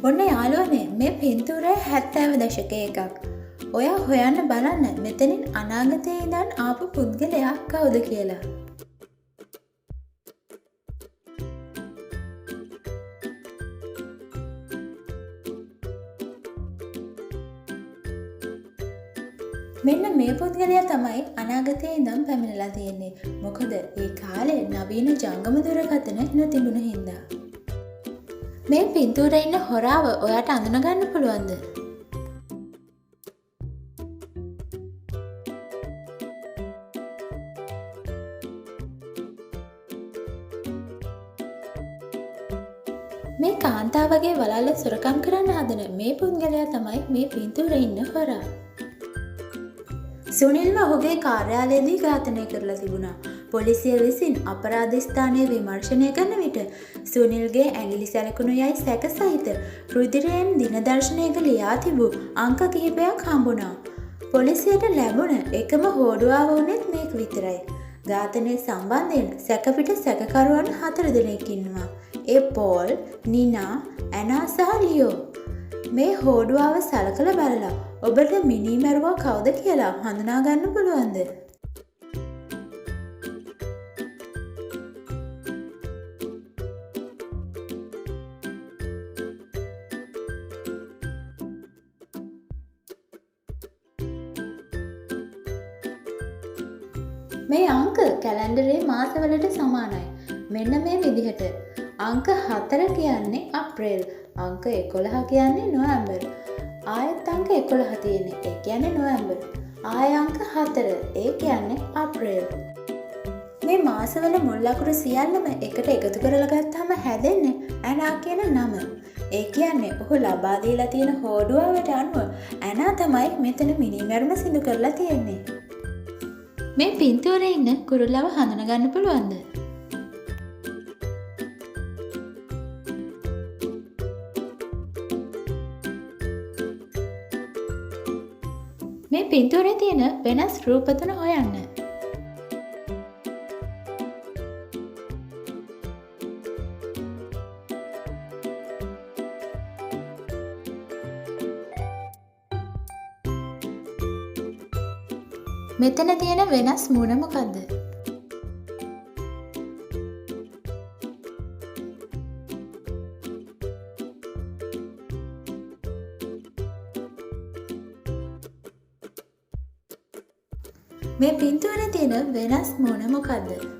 ඔන්න යාළුවනේ මේ පින්තූරය 70 දශකයේ එකක්. ඔයා හොයන්න බලන්න මෙතනින් අනාගතයේ ඉඳන් ආපු පුද්ගලයා කවුද කියලා. මෙන්න මේ පුද්ගලයා තමයි අනාගතයේ ඉඳන් පැමිණලා තියෙන්නේ. මොකද ඒ කාලේ නවීන ජංගම දුරකථන නොතිබුණ හින්දා. මේ පින්තූරේ ඉන්න හොරාව ඔයාට අඳුනගන්න පුළුවන්ද? මේ කාන්තාවගේ වලල්ල සොරකම් කරන්න හදන මේ පුද්ගලයා තමයි මේ පින්තූරේ ඉන්න හොරා. සුනිල්ව ඔහුගේ කාර්යාලයේදී ඝාතනය කරලා තිබුණා. පොලිසිය විසින් අපරාධ ස්ථානය විමර්ශනය කරන විට සුනිල්ගේ ඇඟිලි සැලකුණු යයි සැක සහිත රුධිරයෙන් දිනදර්ශනයක ලියා තිබූ අංක කිහිපයක් හම්බුණා. පොලිසියට ලැබුණ එකම හෝඩුවාව වුණෙත් මේක විතරයි. ඝාතනය සම්බන්ධයෙන් සැකපිට සැකකරුවන් 4 දෙනෙක් ඉන්නවා. ඒ පෝල්, නිනා, ඇනා සහ ලියෝ. මේ හෝඩුවාව සලකලා බලලා ඔබට මිනී මැරුවා කවුද කියලා හඳුනා ගන්න පුළුවන්ද? මේ අංක කැලෙන්ඩරේ මාසවලට සමානයි. මෙන්න මේ විදිහට. අංක 4 කියන්නේ අප්‍රේල්, අංක 11 කියන්නේ නොවැම්බර්. ආයෙත් අංක 11 තියෙන්නේ. ඒ කියන්නේ නොවැම්බර්. ආයෙ අංක 4. ඒ කියන්නේ අප්‍රේල්. මේ මාසවල මුල් අකුරු සියල්ලම එකට එකතු කරලා ගත්තාම හැදෙන්නේ ඇනා කියන නම. ඒ කියන්නේ ඔහු ලබා දීලා තියෙන හෝඩුවාවට අනුව ඇනා තමයි මෙතන මිනීමැරුම සිදු කරලා තියෙන්නේ. මේ පින්තූරේ ඉන්න කුරුල්ලව හඳුනගන්න පුළුවන්ද? මේ පින්තූරේ තියෙන වෙනස් රූප තුන හොයන්න. මෙතන තියෙන වෙනස් මුණ මොකද්ද? මේ පින්තූරේ තියෙන වෙනස් මුණ මොකද්ද?